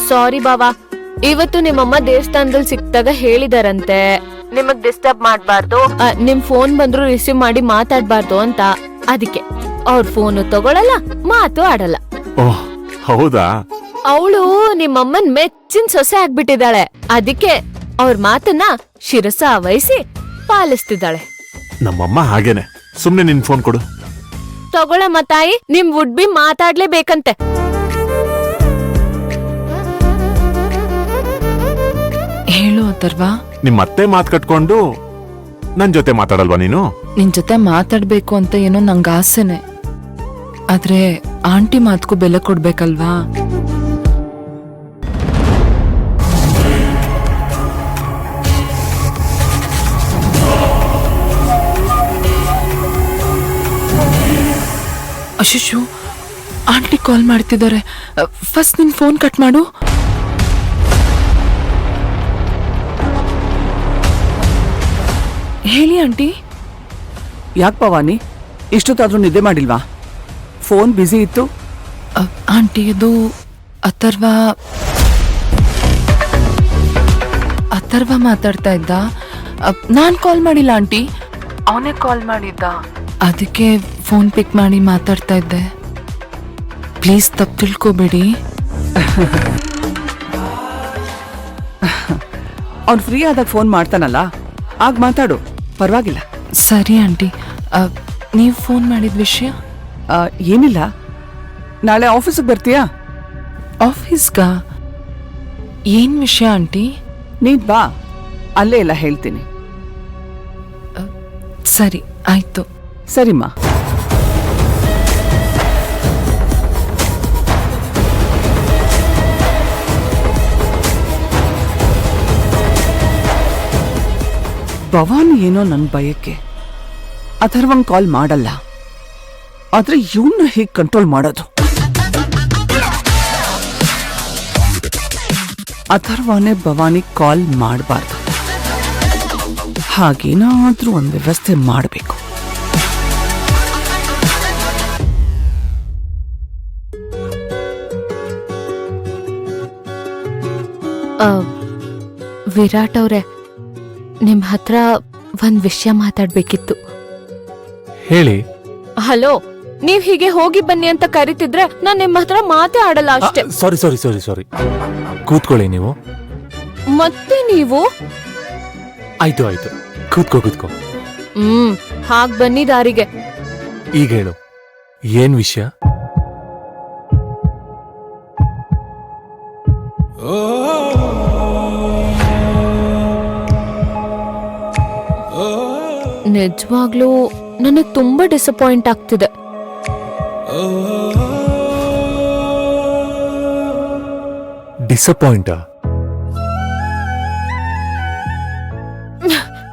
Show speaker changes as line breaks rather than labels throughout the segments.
ಸಾರಿ ಬಾವಾ, ಇವತ್ತು ನಿಮ್ಮಮ್ಮ ದೇವಸ್ಥಾನದಲ್ಲಿ ಸಿಕ್ತಾಗ ಹೇಳಿದಾರಂತೆ ನಿಮಗ್ ಡಿಸ್ಟರ್ಬ್ ಮಾಡ್ಬಾರ್ದು, ನಿಮ್ ಫೋನ್ ಬಂದ್ರು ರಿಸೀವ್ ಮಾಡಿ ಮಾತಾಡ್ಬಾರ್ದು ಅಂತ. ಅದಕ್ಕೆ ಅವ್ರ ಫೋನು ತಗೊಳಲ್ಲ, ಮಾತು ಆಡಲ್ಲ.
ಓಹ್ ಹೌದಾ?
ಅವಳು ನಿಮ್ಮಮ್ಮನ್ ಮೆಚ್ಚಿನ ಸೊಸೆ ಆಗ್ಬಿಟ್ಟಿದ್ದಾಳೆ. ಅದಕ್ಕೆ ಅವ್ರ ಮಾತನ್ನ ಶಿರಸ ವಹಿಸಿ ಪಾಲಿಸ್ತಿದ್ದಾಳೆ.
ನಮ್ಮಮ್ಮ ಹಾಗೇನೆ. ಸುಮ್ನೆ ನಿನ್ ಫೋನ್ ಕೊಡು.
ತಗೊಳಮ್ಮ ತಾಯಿ, ನಿಮ್ ವುಡ್ ಬಿ ಮಾತಾಡ್ಲೇಬೇಕಂತೆ.
ಹೇಳು ಅಥರ್ವ.
ನಿಮ್ ಅತ್ತೆ ಮಾತ್ ಕಟ್ಕೊಂಡು ನನ್ ಜೊತೆ ಮಾತಾಡಲ್ವಾ ನೀನು?
ನಿನ್ ಜೊತೆ ಮಾತಾಡ್ಬೇಕು ಅಂತ ಏನೋ ನಂಗ ಆಸೆನೆ. ಆದ್ರೆ ಆಂಟಿ ಮಾತ್ಗೂ ಬೆಲೆ ಕೊಡ್ಬೇಕಲ್ವಾ? ಅಶಿಶು, ಆಂಟಿ ಕಾಲ್ ಮಾಡ್ತಿದ್ದಾರೆ. ಫಸ್ಟ್ ನಿನ್ ಫೋನ್ ಕಟ್ ಮಾಡು. ಹೇಳಿ ಆಂಟಿ.
ಯಾಕೆ ಭವಾನಿ, ಇಷ್ಟೊತ್ತಾದ್ರೂ ನಿದ್ದೆ ಮಾಡಿಲ್ವಾ? ಫೋನ್ ಬ್ಯುಸಿ ಇತ್ತು.
ಆಂಟಿ, ಅದು ಅಥರ್ವ ಮಾತಾಡ್ತಾ ಇದ್ದ. ನಾನ್ ಕಾಲ್ ಮಾಡಿಲ್ಲ ಆಂಟಿ, ಅವನೇ ಕಾಲ್ ಮಾಡಿದ್ದ. ಅದಕ್ಕೆ ಫೋನ್ ಪಿಕ್ ಮಾಡಿ ಮಾತಾಡ್ತಾ ಇದ್ದೆ. ಪ್ಲೀಸ್ ತಪ್ಪು ತಿಳ್ಕೊಬೇಡಿ.
ಅವ್ನು ಫ್ರೀ ಆದಾಗ ಫೋನ್ ಮಾಡ್ತಾನಲ್ಲ, ಆಗ ಮಾತಾಡು, ಪರವಾಗಿಲ್ಲ.
ಸರಿ ಆಂಟಿ. ನೀವು ಫೋನ್ ಮಾಡಿದ ವಿಷಯ?
ಏನಿಲ್ಲ, ನಾಳೆ ಆಫೀಸಿಗೆ ಬರ್ತೀಯಾ?
ಆಫೀಸ್ಗ? ಏನ್ ವಿಷಯ ಆಂಟಿ?
ನೀನ್ ಬಾ, ಅಲ್ಲೇ ಎಲ್ಲ ಹೇಳ್ತೀನಿ.
ಸರಿ ಆಯ್ತು.
ಸರಿಮ್ಮ. ಭವಾನಿ ಏನೋ ನನ್ನ ಭಯಕ್ಕೆ ಅಥರ್ವಂಗ್ ಕಾಲ್ ಮಾಡಲ್ಲ, ಆದ್ರೆ ಇವನ್ನ ಹೇಗೆ ಕಂಟ್ರೋಲ್ ಮಾಡೋದು? ಅಥರ್ವನೇ ಭವಾನಿ ಕಾಲ್ ಮಾಡಬಾರ್ದು. ಹಾಗೇನಾದ್ರೂ ಒಂದು ವ್ಯವಸ್ಥೆ ಮಾಡಬೇಕು.
ವಿರಾಟ್ ಅವ್ರೆ, ನಿಮ್ ಹತ್ರ ಒಂದ್ ವಿಷಯ ಮಾತಾಡ್ಬೇಕಿತ್ತು.
ಹೇಳಿ.
ಹಲೋ, ನೀವ್ ಹೀಗೆ ಹೋಗಿ ಬನ್ನಿ ಅಂತ ಕರಿತಿದ್ರೆ ನಾನ್ ನಿಮ್ ಹತ್ರ ಮಾತೇ ಆಡಲ್ಲ ಅಷ್ಟೇ.
ಸಾರಿ ಕೂತ್ಕೊಳ್ಳಿ ನೀವು.
ಮತ್ತೆ ನೀವು?
ಆಯ್ತು ಕೂತ್ಕೋ.
ಹಾಗ್ ಬನ್ನಿ ದಾರಿಗೆ.
ಈಗ ಹೇಳು, ಏನ್ ವಿಷಯ?
ನಿಜವಾಗ್ಲೂ ನನಗ್ ತುಂಬಾ ಡಿಸಪಾಯಿಂಟ್ ಆಗ್ತಿದೆ.
ಡಿಸಪಾಯಿಂಟಾ?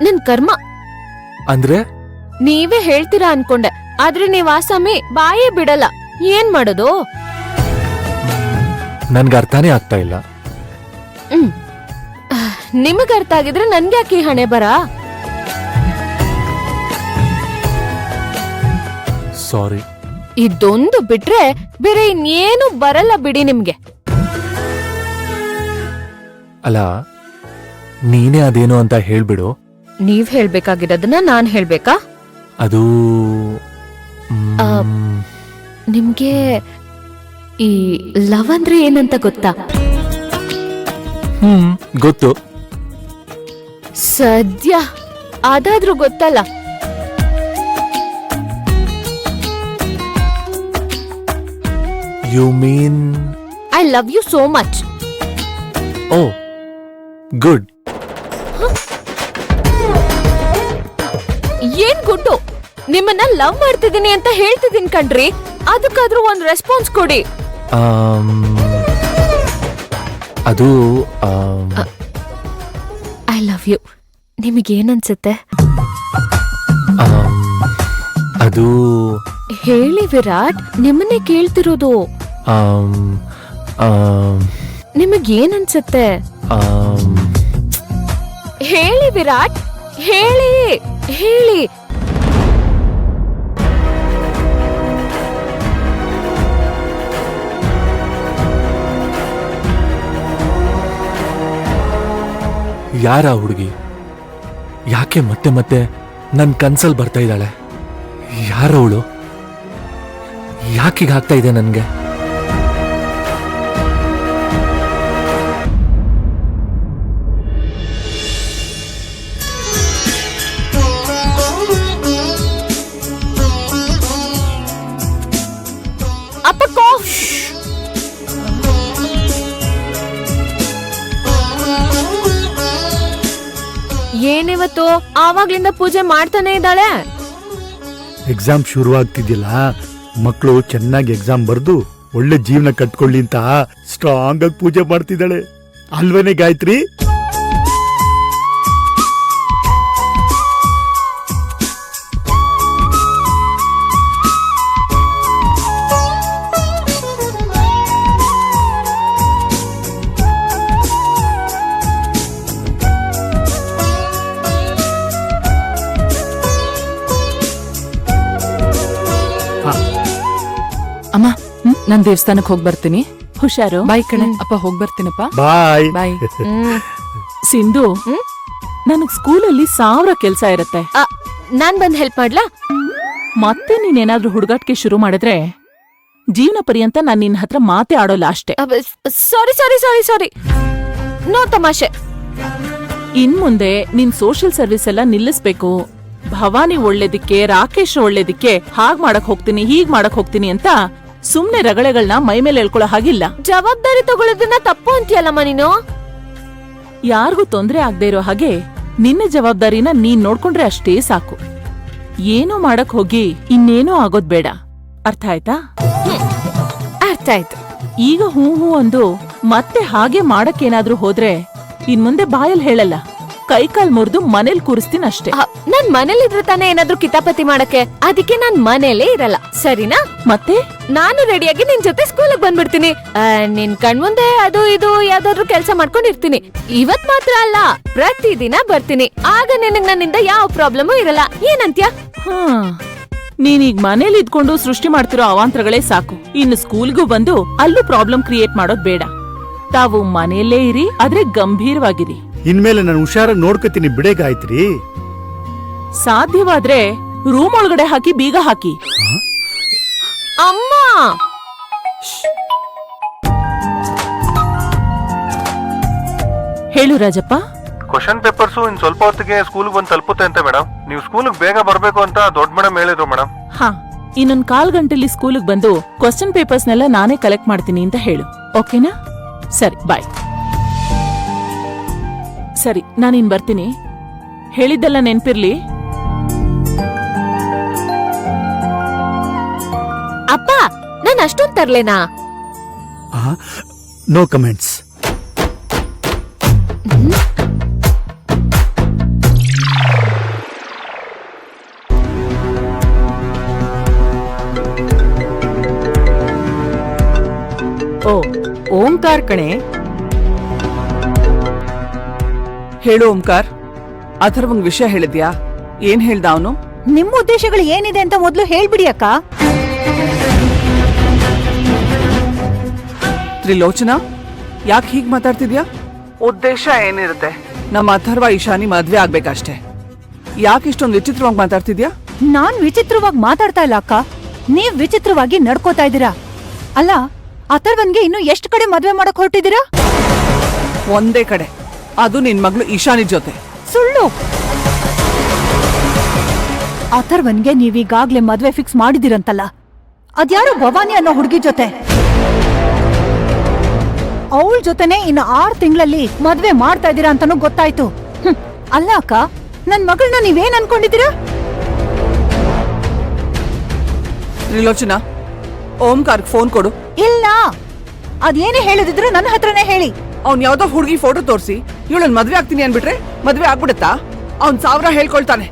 ನನ್ ಕರ್ಮ.
ಅಂದ್ರೆ?
ನೀವೇ ಹೇಳ್ತೀರಾ ಅನ್ಕೊಂಡೆ, ಆದ್ರೆ ನೀವ್ ಆಸಾಮಿ ಬಾಯೇ ಬಿಡಲ್ಲ. ಏನ್ ಮಾಡೋದು?
ನನ್ಗೆ ಅರ್ಥನೇ ಆಗ್ತಾ ಇಲ್ಲ.
ನಿಮಗ್ ಅರ್ಥ ಆಗಿದ್ರೆ ನನ್ಗ್ಯಾಕೆ ಹಣೆ ಬರ?
ಸಾರಿ.
ಇದೊಂದು ಬಿಟ್ರೆ ಬೇರೆ ಇನ್ನೇನು ಬರಲ್ಲ ಬಿಡಿ ನಿಮ್ಗೆ.
ಅಲ್ಲ, ನೀನೇ ಅದೇನು ಅಂತ ಹೇಳ್ಬಿಡು.
ನೀವ್ ಹೇಳ್ಬೇಕಾಗಿರೋದನ್ನ ನಾನ್ ಹೇಳ್ಬೇಕಾ?
ಅದು
ನಿಮ್ಗೆ ಈ ಲವ್ ಅಂದ್ರೆ ಏನಂತ ಗೊತ್ತಾ?
ಗೊತ್ತು.
ಸದ್ಯ ಅದಾದ್ರೂ ಗೊತ್ತಲ್ಲ.
You mean?
I love you so much.
Oh good.
ಏನ್ ಗುಡ್ಡು? ನಿಮ್ಮನ್ನ ಲವ್ ಮಾಡ್ತಿದ್ದೀನಿ ಅಂತ ಹೇಳ್ತಿದ್ದೀನಿ ಕಣ್ರಿ, ಅದಕ್ಕಾದ್ರೂ ಒಂದ್ ರೆಸ್ಪಾನ್ಸ್ ಕೊಡಿ.
ಅದು
ಐ ಲವ್ ಯು. ನಿಮಗೇನನ್ಸುತ್ತೆ?
ಅದು
ಹೇಳಿ ವಿರಾಟ್, ನಿಮ್ಮನ್ನೇ ಕೇಳ್ತಿರೋದು. ನಿಮಗೇನನ್ಸುತ್ತೆ? ಹೇಳಿ ವಿರಾಟ್, ಹೇಳಿ ಹೇಳಿ.
ಯಾರ ಹುಡುಗಿ? ಯಾಕೆ ಮತ್ತೆ ಮತ್ತೆ ನನ್ ಕನ್ಸಲ್ ಬರ್ತಾ ಇದ್ದಾಳೆ? ಯಾರವಳು? ಯಾಕೀಗ ಆಗ್ತಾ ಇದೆ ನನ್ಗೆ?
ಅಪ್ಪ ಕಾಫ್. ಏನಿವತ್ತು ಆವಾಗ್ಲಿಂದ ಪೂಜೆ ಮಾಡ್ತಾನೆ ಇದ್ದಾಳೆ.
ಎಕ್ಸಾಮ್ ಶುರು ಆಗ್ತಿದ್ಯಲ್ಲ, ಮಕ್ಕಳು ಚೆನ್ನಾಗಿ ಎಕ್ಸಾಮ್ ಬರ್ದು ಒಳ್ಳೆ ಜೀವನ ಕಟ್ಕೊಳ್ಳಿ ಅಂತ ಸ್ಟ್ರಾಂಗ್ ಆಗಿ ಪೂಜೆ ಮಾಡ್ತಿದ್ದಾಳೆ ಅಲ್ವೇನೆ ಗಾಯತ್ರಿ?
ಅಮ್ಮ, ನಾನ್ ದೇವಸ್ಥಾನಕ್ಕೆ ಹೋಗಿ ಬರ್ತೀನಿ.
ಹುಷಾರು.
ಬಾಯ್ ಕಣೆ. ಅಪ್ಪ ಹೋಗಿ ಬರ್ತೀನಪ್ಪ.
ಬಾಯ್.
ಬಾಯ್.
ಸಿಂಧು, ನನಗ್ ಸ್ಕೂಲಲ್ಲಿ 1000 ಕೆಲ್ಸ ಇರತ್ತೆ.
ನಾನ್ ಬಂದ್ ಹೆಲ್ಪ್ ಮಾಡ್ಲಾ?
ಮತ್ತೆ ನೀನೇನಾದ್ರೂ ಹುಡುಗಾಟ್ಗೆ ಶುರು ಮಾಡಿದ್ರೆ ಜೀವನ ಪರ್ಯಂತ ನಾನ್ ನಿನ್ ಹತ್ರ ಮಾತೇ ಆಡೋಲ್ಲ ಅಷ್ಟೇ.
ಸಾರಿ ಸಾರಿ ಸಾರಿ ಸಾರಿ, ನೋ ತಮಾಷೆ.
ಇನ್ ಮುಂದೆ ನಿನ್ ಸೋಷಿಯಲ್ ಸರ್ವಿಸ್ ಎಲ್ಲ ನಿಲ್ಲಿಸ್ಬೇಕು. ಭವಾನಿ ಒಳ್ಳೇದಿಕ್ಕೆ, ರಾಕೇಶ್ ಒಳ್ಳೇದಿಕ್ಕೆ ಹಾಗ್ ಮಾಡಕ್ ಹೋಗ್ತೀನಿ, ಹೀಗ್ ಮಾಡಕ್ ಹೋಗ್ತೀನಿ ಅಂತ ಸುಮ್ನೆ ರಗಳೆಗಳನ್ನ ಮೈ ಮೇಲೆ ಹೇಳ್ಕೊಳ್ಳೋ ಹಾಗಿಲ್ಲ.
ಜವಾಬ್ದಾರಿ ತಗೊಳ್ಳೋದನ್ನ ತಪ್ಪು ಅಂತೀಯಲ್ಲಮ್ಮ ನೀನು.
ಯಾರಿಗೂ ತೊಂದ್ರೆ ಆಗದೆ ಇರೋ ಹಾಗೆ ನಿನ್ನ ಜವಾಬ್ದಾರಿನ ನೀನ್ ನೋಡ್ಕೊಂಡ್ರೆ ಅಷ್ಟೇ ಸಾಕು. ಏನೂ ಮಾಡಕ್ ಹೋಗಿ ಇನ್ನೇನೂ ಆಗೋದ್ ಬೇಡ. ಅರ್ಥ ಆಯ್ತಾ?
ಅರ್ಥ ಆಯ್ತು.
ಈಗ ಹೂ ಹೂ ಅಂದು ಮತ್ತೆ ಹಾಗೆ ಮಾಡಕ್ಕೇನಾದ್ರೂ ಹೋದ್ರೆ ಇನ್ ಮುಂದೆ ಬಾಯಲ್ಲಿ ಹೇಳಲ್ಲ, ಕೈಕಾಲ್ ಮುರಿದು ಮನೇಲಿ ಕೂರಿಸ್ತೀನಿ ಅಷ್ಟೇ.
ನಾನ್ ಮನೇಲಿದ್ರೆ ತಾನೇ ಏನಾದ್ರೂ ಕಿತಾಪತಿ ಮಾಡಕ್ಕೆ, ಅದಕ್ಕೆ ನಾನ್ ಮನೇಲೇ ಇರಲ್ಲ, ಸರಿನಾ?
ಮತ್ತೆ
ನಾನು ರೆಡಿಯಾಗಿ ನಿನ್ ಜೊತೆ ಸ್ಕೂಲಿಗೆ ಬಂದ್ಬಿಡ್ತೀನಿ. ನಿನ್ ಕಣ್ಮುಂದೆ ಅದು ಇದು ಯಾವ್ದಾದ್ರು ಕೆಲ್ಸ ಮಾಡ್ಕೊಂಡಿರ್ತೀನಿ. ಇವತ್ ಮಾತ್ರ ಅಲ್ಲ, ಪ್ರತಿದಿನ ಬರ್ತೀನಿ. ಆಗ ನಿನಗ್ ನನ್ನಿಂದ ಯಾವ ಪ್ರಾಬ್ಲಮೂ ಇರಲ್ಲ. ಏನಂತ್ಯ?
ನೀನೀಗ ಮನೇಲಿ ಇದ್ಕೊಂಡು ಸೃಷ್ಟಿ ಮಾಡ್ತಿರೋ ಅವಾಂತರಗಳೇ ಸಾಕು. ಇನ್ನು ಸ್ಕೂಲ್ಗೂ ಬಂದು ಅಲ್ಲೂ ಪ್ರಾಬ್ಲಮ್ ಕ್ರಿಯೇಟ್ ಮಾಡೋದ್ ಬೇಡ. ತಾವು ಮನೆಯಲ್ಲೇ ಇರಿ, ಆದ್ರೆ ಗಂಭೀರವಾಗಿರಿ.
ಇನ್ಮೇಲೆ ನಾನು ಹುಷಾರಾಗಿ ನೋಡ್ಕೊತೀನಿ ಬಿಡೆ ಗಾಯತ್ರಿ.
ಸಾಧ್ಯವಾದ್ರೆ ರೂಮ್ ಒಳಗಡೆ ಹಾಕಿ ಬೀಗ ಹಾಕಿ.
ಅಮ್ಮ,
ಹೇಳು ರಾಜಪ್ಪ.
ಕ್ವಶನ್ ಪೇಪರ್ಸು ಇನ್ ಸ್ವಲ್ಪ ಹೊತ್ತಿಗೆ ಸ್ಕೂಲ್ ಬಂದು ತಲುಪುತ್ತೆ ಅಂತ ಮೇಡಮ್. ನೀವು ಸ್ಕೂಲ್ ಬೇಗ ಬರ್ಬೇಕು ಅಂತ ದೊಡ್ಡ ಮೇಡಮ್ ಹೇಳಿದ್ರು ಮೇಡಮ್.
ಹಾ, ಇನ್ನೊಂದ್ 1/4 ಗಂಟೆಲಿ ಸ್ಕೂಲಿಗೆ ಬಂದು ಕ್ವಶನ್ ಪೇಪರ್ಸ್ನೆಲ್ಲ ನಾನೇ ಕಲೆಕ್ಟ್ ಮಾಡ್ತೀನಿ ಅಂತ ಹೇಳು. ಓಕೆನಾ? ಸರಿ, ಬಾಯ್. ಸರಿ, ನಾನಿನ್ ಬರ್ತೀನಿ. ಹೇಳಿದ್ದೆಲ್ಲ ನೆನ್ಪಿರ್ಲಿ.
ಅಪ್ಪ, ನಾನ್ ಅಷ್ಟೊಂದ್ ತರ್ಲೇನಾ?
No comments.
ಓ, ಓಂಕಾರ್ ಕಣೆ. ಹೇಳು ಓಂಕಾರ್, ಅಥರ್ವಂಗ್ ವಿಷಯ ಹೇಳಿದ್ಯಾ? ಏನ್ ಹೇಳ್ದ ಅವನು?
ನಿಮ್ಮ ಉದ್ದೇಶಗಳು ಏನಿದೆ ಅಂತ ಮೊದಲು ಹೇಳ್ಬಿಡಿ ಅಕ್ಕ.
ತ್ರಿಲೋಚನಾ, ಯಾಕೆ ಹೀಗ್ ಮಾತಾಡ್ತಿದ್ಯಾ? ಉದ್ದೇಶ ಏನಿರುತ್ತೆ? ನಮ್ಮ ಅಥರ್ವ ಈಶಾನಿ ಮದ್ವೆ ಆಗ್ಬೇಕಷ್ಟೇ. ಯಾಕೆ ಇಷ್ಟೊಂದು ವಿಚಿತ್ರವಾಗಿ ಮಾತಾಡ್ತಿದ್ಯಾ?
ನಾನ್ ವಿಚಿತ್ರವಾಗಿ ಮಾತಾಡ್ತಾ ಇಲ್ಲ ಅಕ್ಕ, ನೀವ್ ವಿಚಿತ್ರವಾಗಿ ನಡ್ಕೋತಾ ಇದ್ದೀರಾ. ಅಲ್ಲ, ಅಥರ್ವನ್ಗೆ ಇನ್ನು ಎಷ್ಟು ಕಡೆ ಮದ್ವೆ ಮಾಡಕ್ ಹೊರಟಿದ್ದೀರಾ?
ಒಂದೇ ಕಡೆ, ಅದು ನಿನ್ ಮಗಳು ಈಶಾನಿ ಜೊತೆ.
ಸುಳ್ಳು. ಅಥರ್ವನ್ಗೆ ನೀವೀಗಾಗ್ಲೇ ಮದ್ವೆ ಫಿಕ್ಸ್ ಮಾಡಿದಿರಂತಲ್ಲ, ಅದ್ಯಾರೋ ಭವಾನಿ ಅನ್ನೋ ಹುಡುಗಿ ಜೊತೆ. ಅವಳ ಜೊತೆನೆ ಇನ್ನು 6 ತಿಂಗಳಲ್ಲಿ ಮದ್ವೆ ಮಾಡ್ತಾ ಇದ್ದೀರಾ ಅಂತಾನೂ ಗೊತ್ತಾಯ್ತು. ಅಲ್ಲ ಅಕ್ಕ, ನನ್ ಮಗಳನ್ನ ನೀವೇನ್ ಅನ್ಕೊಂಡಿದ್ದೀರಾ?
ತ್ರಿಲೋಚನಾ, ಓಂಕಾರ್ ಫೋನ್ ಕೊಡು.
ಇಲ್ಲ, ಅದೇನೇ ಹೇಳಿದ್ರು ನನ್ನ ಹತ್ರನೇ ಹೇಳಿ.
ಅವ್ನ್ ಯಾವ್ದೋ ಹುಡುಗಿ ಫೋಟೋ ತೋರಿಸಿ ಇವಳನ್ ಮದ್ವೆ ಆಗ್ತೀನಿ ಅನ್ಬಿಟ್ರೆ ಮದ್ವೆ ಆಗ್ಬಿಡುತ್ತಾ? ಅವ್ನ್ 1000 ಹೇಳ್ಕೊಳ್ತಾನೆ.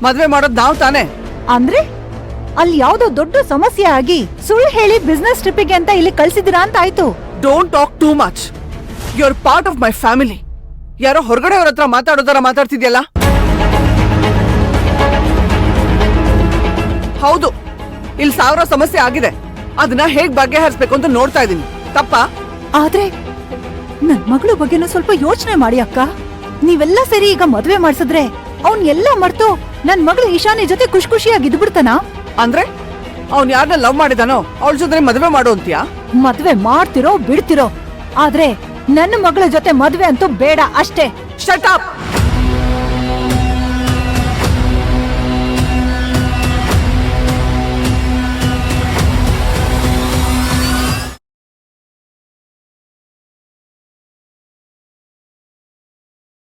ಮದ್ವೆ ಮಾಡೋದ್ ನಾವ್ ತಾನೆ.
ಅಂದ್ರೆ ಅಲ್ಲಿ ಯಾವ್ದೋ ದೊಡ್ಡ ಸಮಸ್ಯೆ ಆಗಿ ಸುಳ್ಳು ಹೇಳಿ ಬಿಸ್ನೆಸ್ ಟ್ರಿಪ್ಪಿಗೆ ಅಂತ ಇಲ್ಲಿ ಕಳ್ಸಿದ್ದೀರಾ ಅಂತ ಆಯ್ತು.
Don't talk too much. You are part of my family. ಯಾರೋ ಹೊರಗಡೆ ಅವ್ರ ಹತ್ರ ಮಾತಾಡೋದರ ಮಾತಾಡ್ತಿದ್ಯಲ್ಲ? ಹೌದು, ಇಲ್ಲಿ 1000 ಸಮಸ್ಯೆ ಆಗಿದೆ. ಅದನ್ನ ಹೇಗ್ ಬಗೆಹರಿಸ್ಬೇಕು ಅಂತ ನೋಡ್ತಾ ಇದೀನಿ. ತಪ್ಪಾ?
ಆದ್ರೆ ನನ್ ಮಗಳ ಬಗ್ಗೆನೂ ಸ್ವಲ್ಪ ಯೋಚನೆ ಮಾಡಿ ಅಕ್ಕ. ನೀವೆಲ್ಲ ಸೇರಿ ಈಗ ಮದ್ವೆ ಮಾಡ್ಸಿದ್ರೆ ಅವ್ನ್ ಎಲ್ಲ ಮರ್ತು ನನ್ ಮಗಳು ಈಶಾನಿ ಜೊತೆ ಖುಷಿಯಾಗಿ ಇದ್ಬಿಡ್ತಾನ.
ಅಂದ್ರೆ ಅವ್ನ್ ಯಾರನ್ನ ಲವ್ ಮಾಡಿದಾನೋ ಅವಳ ಜೊತೆ ಮದುವೆ ಮಾಡು ಅಂತ್ಯಾ?
ಮದ್ವೆ ಮಾಡ್ತಿರೋ ಬಿಡ್ತಿರೋ, ಆದ್ರೆ ನನ್ನ ಮಗಳ ಜೊತೆ ಮದ್ವೆ ಅಂತೂ ಬೇಡ ಅಷ್ಟೇ.
Shut up.